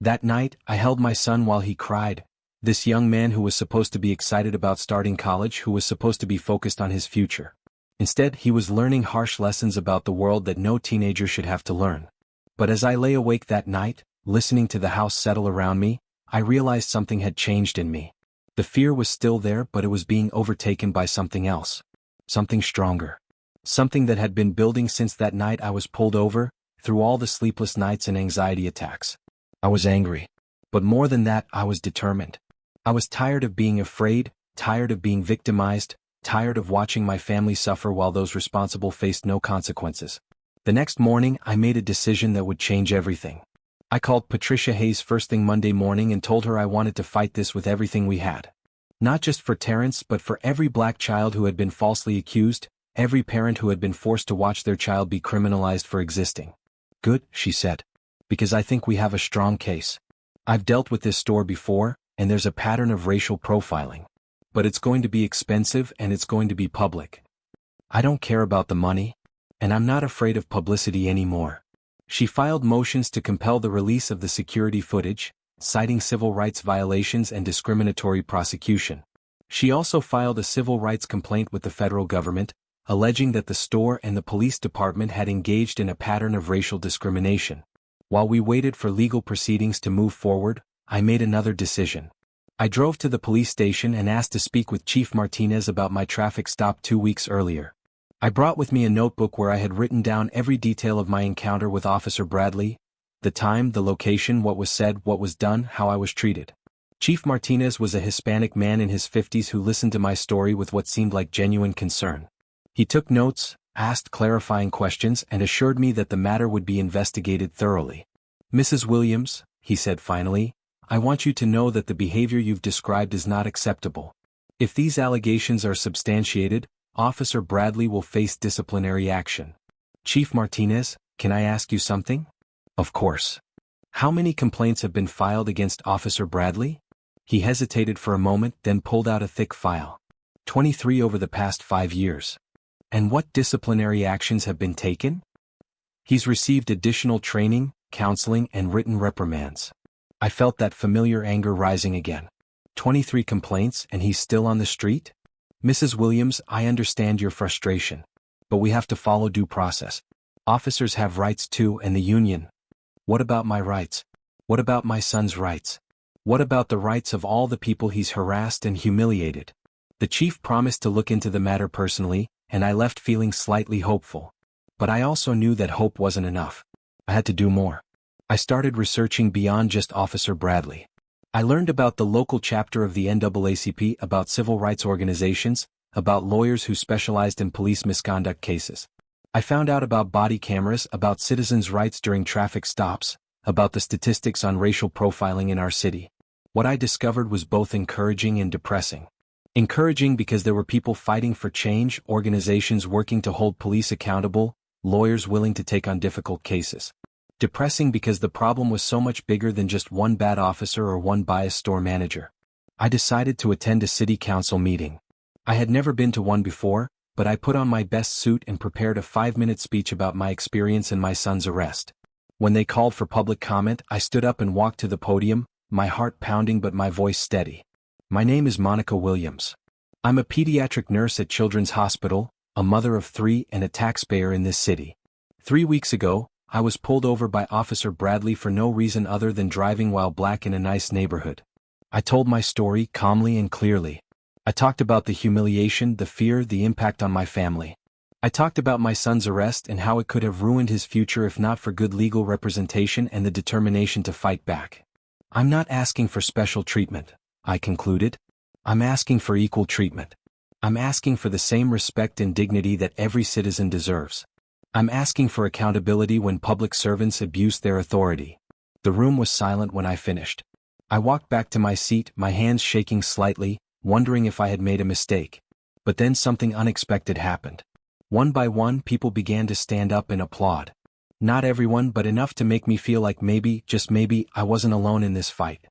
That night, I held my son while he cried. This young man who was supposed to be excited about starting college, who was supposed to be focused on his future. Instead, he was learning harsh lessons about the world that no teenager should have to learn. But as I lay awake that night, listening to the house settle around me, I realized something had changed in me. The fear was still there, but it was being overtaken by something else. Something stronger. Something that had been building since that night I was pulled over, through all the sleepless nights and anxiety attacks. I was angry. But more than that, I was determined. I was tired of being afraid, tired of being victimized, tired of watching my family suffer while those responsible faced no consequences. The next morning, I made a decision that would change everything. I called Patricia Hayes first thing Monday morning and told her I wanted to fight this with everything we had. Not just for Terrence, but for every black child who had been falsely accused, every parent who had been forced to watch their child be criminalized for existing. "Good," she said. "Because I think we have a strong case. I've dealt with this store before, and there's a pattern of racial profiling. But it's going to be expensive and it's going to be public. I don't care about the money, and I'm not afraid of publicity anymore." She filed motions to compel the release of the security footage, citing civil rights violations and discriminatory prosecution. She also filed a civil rights complaint with the federal government, alleging that the store and the police department had engaged in a pattern of racial discrimination. While we waited for legal proceedings to move forward, I made another decision. I drove to the police station and asked to speak with Chief Martinez about my traffic stop 2 weeks earlier. I brought with me a notebook where I had written down every detail of my encounter with Officer Bradley: the time, the location, what was said, what was done, how I was treated. Chief Martinez was a Hispanic man in his 50s who listened to my story with what seemed like genuine concern. He took notes, asked clarifying questions, and assured me that the matter would be investigated thoroughly. "Mrs. Williams," he said finally, "I want you to know that the behavior you've described is not acceptable. If these allegations are substantiated, Officer Bradley will face disciplinary action." "Chief Martinez, can I ask you something?" "Of course." "How many complaints have been filed against Officer Bradley?" He hesitated for a moment, then pulled out a thick file. 23 over the past 5 years. "And what disciplinary actions have been taken?" "He's received additional training, counseling, and written reprimands." I felt that familiar anger rising again. 23 complaints and he's still on the street? "Mrs. Williams, I understand your frustration. But we have to follow due process. Officers have rights too, and the union." "What about my rights? What about my son's rights? What about the rights of all the people he's harassed and humiliated?" The chief promised to look into the matter personally, and I left feeling slightly hopeful. But I also knew that hope wasn't enough. I had to do more. I started researching beyond just Officer Bradley. I learned about the local chapter of the NAACP, about civil rights organizations, about lawyers who specialized in police misconduct cases. I found out about body cameras, about citizens' rights during traffic stops, about the statistics on racial profiling in our city. What I discovered was both encouraging and depressing. Encouraging because there were people fighting for change, organizations working to hold police accountable, lawyers willing to take on difficult cases. Depressing because the problem was so much bigger than just one bad officer or one biased store manager. I decided to attend a city council meeting. I had never been to one before, but I put on my best suit and prepared a 5-minute speech about my experience in my son's arrest. When they called for public comment, I stood up and walked to the podium, my heart pounding but my voice steady. "My name is Monica Williams. I'm a pediatric nurse at Children's Hospital, a mother of 3 and a taxpayer in this city. 3 weeks ago, I was pulled over by Officer Bradley for no reason other than driving while black in a nice neighborhood. I told my story calmly and clearly. I talked about the humiliation, the fear, the impact on my family. I talked about my son's arrest and how it could have ruined his future if not for good legal representation and the determination to fight back. I'm not asking for special treatment, I concluded. I'm asking for equal treatment. I'm asking for the same respect and dignity that every citizen deserves. I'm asking for accountability when public servants abuse their authority. The room was silent when I finished. I walked back to my seat, my hands shaking slightly, wondering if I had made a mistake. But then something unexpected happened. One by one, people began to stand up and applaud. Not everyone, but enough to make me feel like maybe, just maybe, I wasn't alone in this fight.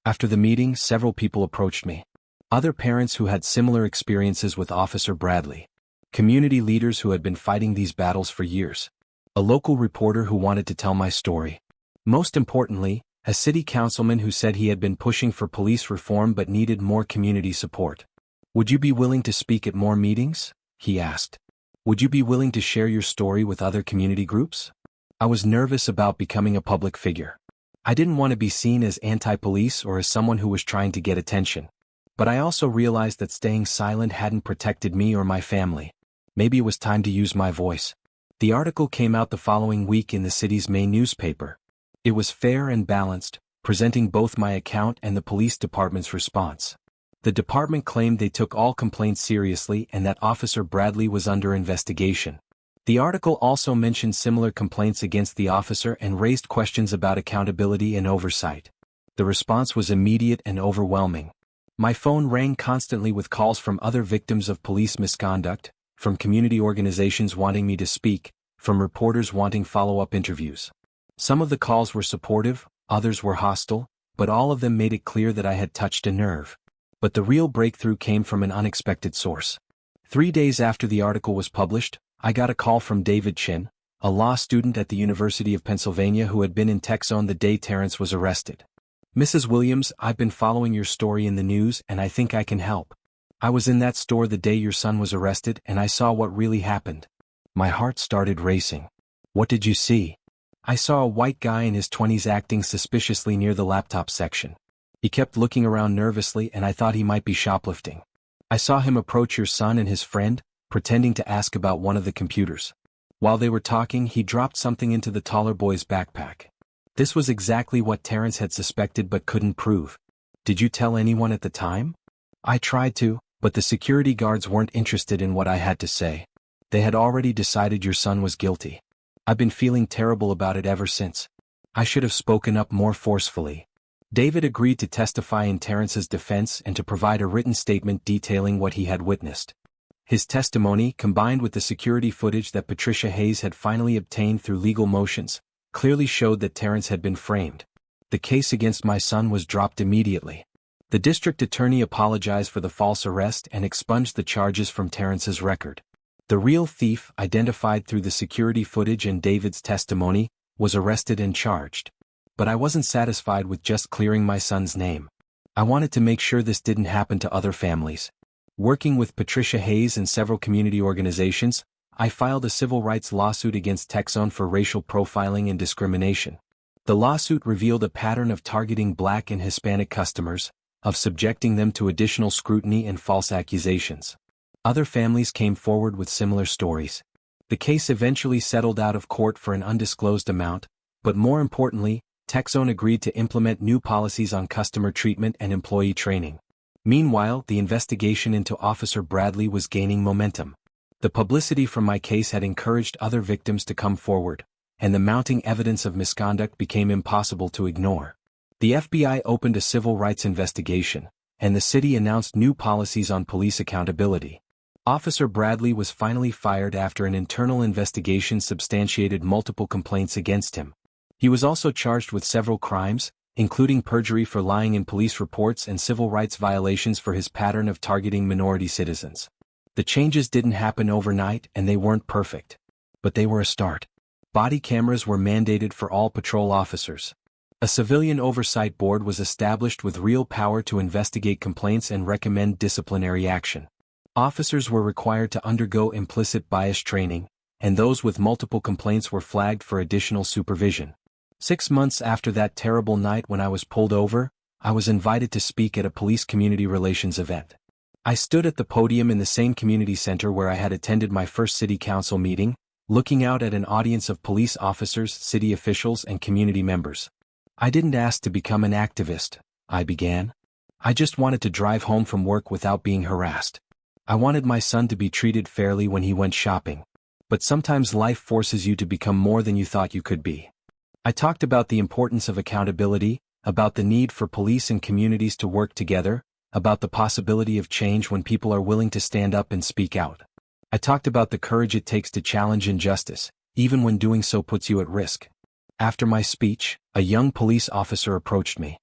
After the meeting, several people approached me. Other parents who had similar experiences with Officer Bradley. Community leaders who had been fighting these battles for years. A local reporter who wanted to tell my story. Most importantly, a city councilman who said he had been pushing for police reform but needed more community support. Would you be willing to speak at more meetings? He asked. Would you be willing to share your story with other community groups? I was nervous about becoming a public figure. I didn't want to be seen as anti-police or as someone who was trying to get attention. But I also realized that staying silent hadn't protected me or my family. Maybe it was time to use my voice. The article came out the following week in the city's main newspaper. It was fair and balanced, presenting both my account and the police department's response. The department claimed they took all complaints seriously and that Officer Bradley was under investigation. The article also mentioned similar complaints against the officer and raised questions about accountability and oversight. The response was immediate and overwhelming. My phone rang constantly with calls from other victims of police misconduct, from community organizations wanting me to speak, from reporters wanting follow-up interviews. Some of the calls were supportive, others were hostile, but all of them made it clear that I had touched a nerve. But the real breakthrough came from an unexpected source. 3 days after the article was published, I got a call from David Chin, a law student at the University of Pennsylvania who had been in TechZone the day Terrence was arrested. Mrs. Williams, I've been following your story in the news and I think I can help. I was in that store the day your son was arrested and I saw what really happened. My heart started racing. What did you see? I saw a white guy in his 20s acting suspiciously near the laptop section. He kept looking around nervously and I thought he might be shoplifting. I saw him approach your son and his friend, pretending to ask about one of the computers. While they were talking, he dropped something into the taller boy's backpack. This was exactly what Terrence had suspected but couldn't prove. Did you tell anyone at the time? I tried to, but the security guards weren't interested in what I had to say. They had already decided your son was guilty. I've been feeling terrible about it ever since. I should have spoken up more forcefully. David agreed to testify in Terrence's defense and to provide a written statement detailing what he had witnessed. His testimony, combined with the security footage that Patricia Hayes had finally obtained through legal motions, clearly showed that Terrence had been framed. The case against my son was dropped immediately. The district attorney apologized for the false arrest and expunged the charges from Terrence's record. The real thief, identified through the security footage and David's testimony, was arrested and charged. But I wasn't satisfied with just clearing my son's name. I wanted to make sure this didn't happen to other families. Working with Patricia Hayes and several community organizations, I filed a civil rights lawsuit against TechZone for racial profiling and discrimination. The lawsuit revealed a pattern of targeting Black and Hispanic customers, of subjecting them to additional scrutiny and false accusations. Other families came forward with similar stories. The case eventually settled out of court for an undisclosed amount, but more importantly, TechZone agreed to implement new policies on customer treatment and employee training. Meanwhile, the investigation into Officer Bradley was gaining momentum. The publicity from my case had encouraged other victims to come forward, and the mounting evidence of misconduct became impossible to ignore. The FBI opened a civil rights investigation, and the city announced new policies on police accountability. Officer Bradley was finally fired after an internal investigation substantiated multiple complaints against him. He was also charged with several crimes, including perjury for lying in police reports and civil rights violations for his pattern of targeting minority citizens. The changes didn't happen overnight and they weren't perfect. But they were a start. Body cameras were mandated for all patrol officers. A civilian oversight board was established with real power to investigate complaints and recommend disciplinary action. Officers were required to undergo implicit bias training, and those with multiple complaints were flagged for additional supervision. 6 months after that terrible night when I was pulled over, I was invited to speak at a police community relations event. I stood at the podium in the same community center where I had attended my first city council meeting, looking out at an audience of police officers, city officials, and community members. I didn't ask to become an activist, I began. I just wanted to drive home from work without being harassed. I wanted my son to be treated fairly when he went shopping. But sometimes life forces you to become more than you thought you could be. I talked about the importance of accountability, about the need for police and communities to work together, about the possibility of change when people are willing to stand up and speak out. I talked about the courage it takes to challenge injustice, even when doing so puts you at risk. After my speech, a young police officer approached me.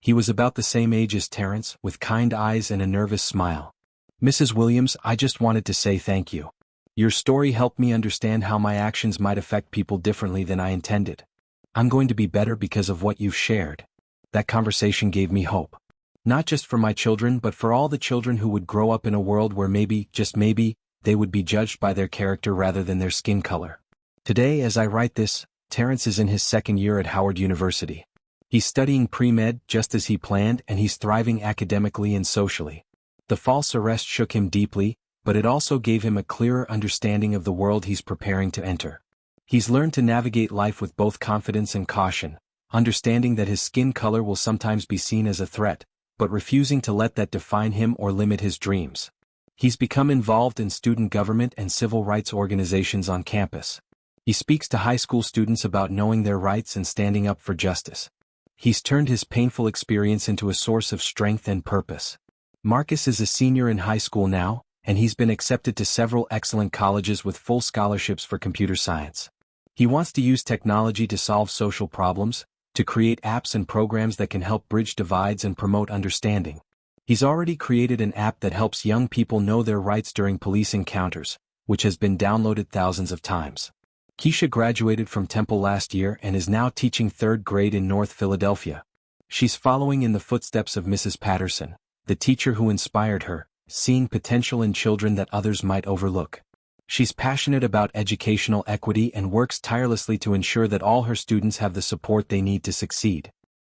He was about the same age as Terrence, with kind eyes and a nervous smile. "Mrs. Williams, I just wanted to say thank you. Your story helped me understand how my actions might affect people differently than I intended. I'm going to be better because of what you've shared." That conversation gave me hope. Not just for my children but for all the children who would grow up in a world where maybe, just maybe, they would be judged by their character rather than their skin color. Today, as I write this, Terrence is in his second year at Howard University. He's studying pre-med just as he planned, and he's thriving academically and socially. The false arrest shook him deeply, but it also gave him a clearer understanding of the world he's preparing to enter. He's learned to navigate life with both confidence and caution, understanding that his skin color will sometimes be seen as a threat, but refusing to let that define him or limit his dreams. He's become involved in student government and civil rights organizations on campus. He speaks to high school students about knowing their rights and standing up for justice. He's turned his painful experience into a source of strength and purpose. Marcus is a senior in high school now, and he's been accepted to several excellent colleges with full scholarships for computer science. He wants to use technology to solve social problems, to create apps and programs that can help bridge divides and promote understanding. He's already created an app that helps young people know their rights during police encounters, which has been downloaded thousands of times. Keisha graduated from Temple last year and is now teaching third grade in North Philadelphia. She's following in the footsteps of Mrs. Patterson, the teacher who inspired her, seeing potential in children that others might overlook. She's passionate about educational equity and works tirelessly to ensure that all her students have the support they need to succeed.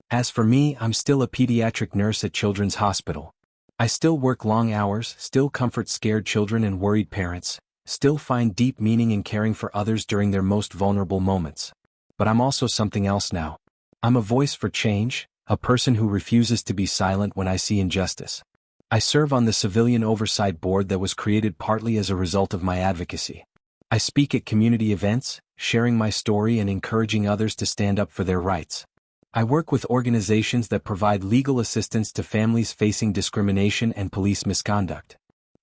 As for me, I'm still a pediatric nurse at Children's Hospital. I still work long hours, still comfort scared children and worried parents, still find deep meaning in caring for others during their most vulnerable moments. But I'm also something else now. I'm a voice for change, a person who refuses to be silent when I see injustice. I serve on the Civilian Oversight Board that was created partly as a result of my advocacy. I speak at community events, sharing my story and encouraging others to stand up for their rights. I work with organizations that provide legal assistance to families facing discrimination and police misconduct.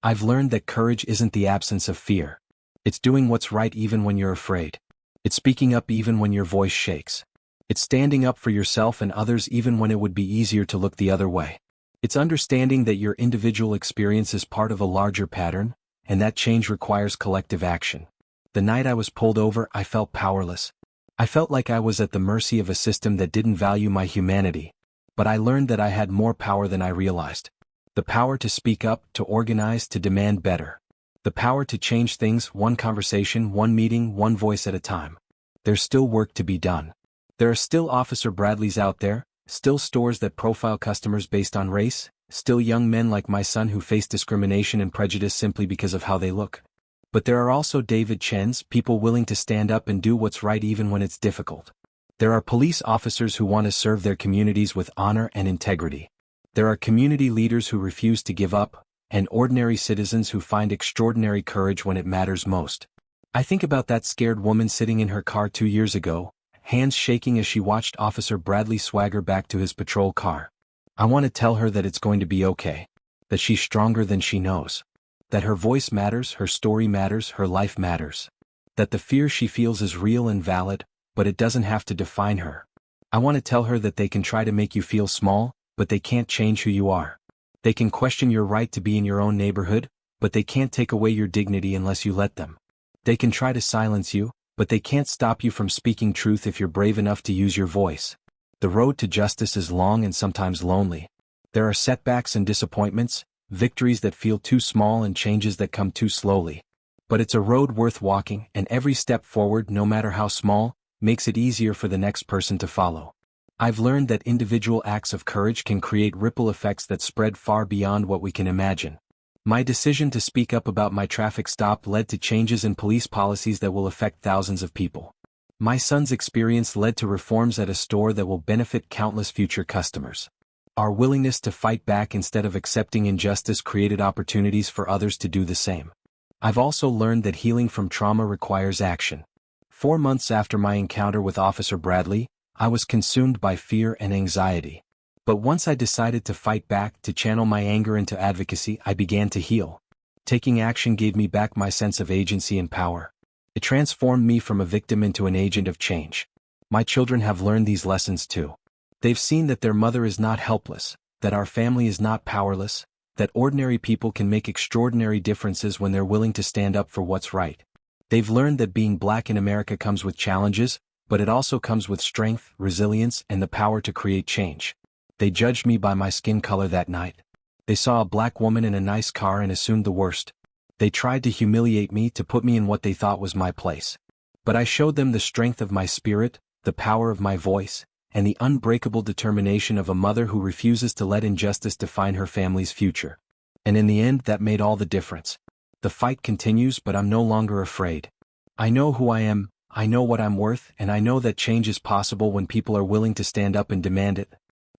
I've learned that courage isn't the absence of fear. It's doing what's right even when you're afraid. It's speaking up even when your voice shakes. It's standing up for yourself and others even when it would be easier to look the other way. It's understanding that your individual experience is part of a larger pattern, and that change requires collective action. The night I was pulled over, I felt powerless. I felt like I was at the mercy of a system that didn't value my humanity. But I learned that I had more power than I realized. The power to speak up, to organize, to demand better. The power to change things, one conversation, one meeting, one voice at a time. There's still work to be done. There are still Officer Bradleys out there, still stores that profile customers based on race, still young men like my son who face discrimination and prejudice simply because of how they look. But there are also David Chens, people willing to stand up and do what's right even when it's difficult. There are police officers who want to serve their communities with honor and integrity. There are community leaders who refuse to give up, and ordinary citizens who find extraordinary courage when it matters most. I think about that scared woman sitting in her car 2 years ago, hands shaking as she watched Officer Bradley swagger back to his patrol car. I want to tell her that it's going to be okay, that she's stronger than she knows, that her voice matters, her story matters, her life matters, that the fear she feels is real and valid, but it doesn't have to define her. I want to tell her that they can try to make you feel small, but they can't change who you are. They can question your right to be in your own neighborhood, but they can't take away your dignity unless you let them. They can try to silence you, but they can't stop you from speaking truth if you're brave enough to use your voice. The road to justice is long and sometimes lonely. There are setbacks and disappointments, victories that feel too small and changes that come too slowly. But it's a road worth walking, and every step forward, no matter how small, makes it easier for the next person to follow. I've learned that individual acts of courage can create ripple effects that spread far beyond what we can imagine. My decision to speak up about my traffic stop led to changes in police policies that will affect thousands of people. My son's experience led to reforms at a store that will benefit countless future customers. Our willingness to fight back instead of accepting injustice created opportunities for others to do the same. I've also learned that healing from trauma requires action. 4 months after my encounter with Officer Bradley, I was consumed by fear and anxiety. But once I decided to fight back, to channel my anger into advocacy, I began to heal. Taking action gave me back my sense of agency and power. It transformed me from a victim into an agent of change. My children have learned these lessons too. They've seen that their mother is not helpless, that our family is not powerless, that ordinary people can make extraordinary differences when they're willing to stand up for what's right. They've learned that being black in America comes with challenges, but it also comes with strength, resilience, and the power to create change. They judged me by my skin color that night. They saw a black woman in a nice car and assumed the worst. They tried to humiliate me, to put me in what they thought was my place. But I showed them the strength of my spirit, the power of my voice, and the unbreakable determination of a mother who refuses to let injustice define her family's future. And in the end, that made all the difference. The fight continues, but I'm no longer afraid. I know who I am, I know what I'm worth, and I know that change is possible when people are willing to stand up and demand it.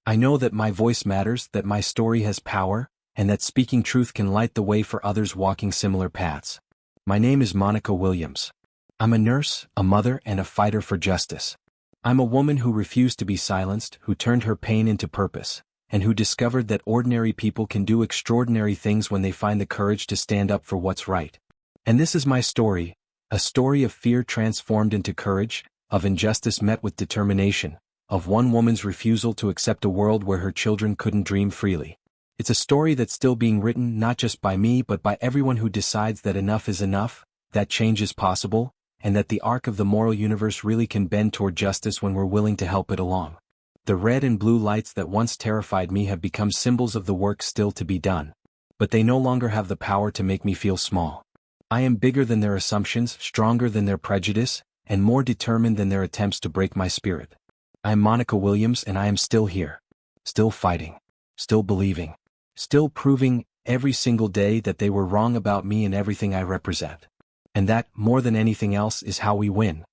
I know that my voice matters, that my story has power, and that speaking truth can light the way for others walking similar paths. My name is Monica Williams. I'm a nurse, a mother, and a fighter for justice. I'm a woman who refused to be silenced, who turned her pain into purpose, and who discovered that ordinary people can do extraordinary things when they find the courage to stand up for what's right. And this is my story, a story of fear transformed into courage, of injustice met with determination, of one woman's refusal to accept a world where her children couldn't dream freely. It's a story that's still being written, not just by me but by everyone who decides that enough is enough, that change is possible, and that the arc of the moral universe really can bend toward justice when we're willing to help it along. The red and blue lights that once terrified me have become symbols of the work still to be done. But they no longer have the power to make me feel small. I am bigger than their assumptions, stronger than their prejudice, and more determined than their attempts to break my spirit. I am Monica Williams, and I am still here. Still fighting. Still believing. Still proving, every single day, that they were wrong about me and everything I represent. And that, more than anything else, is how we win.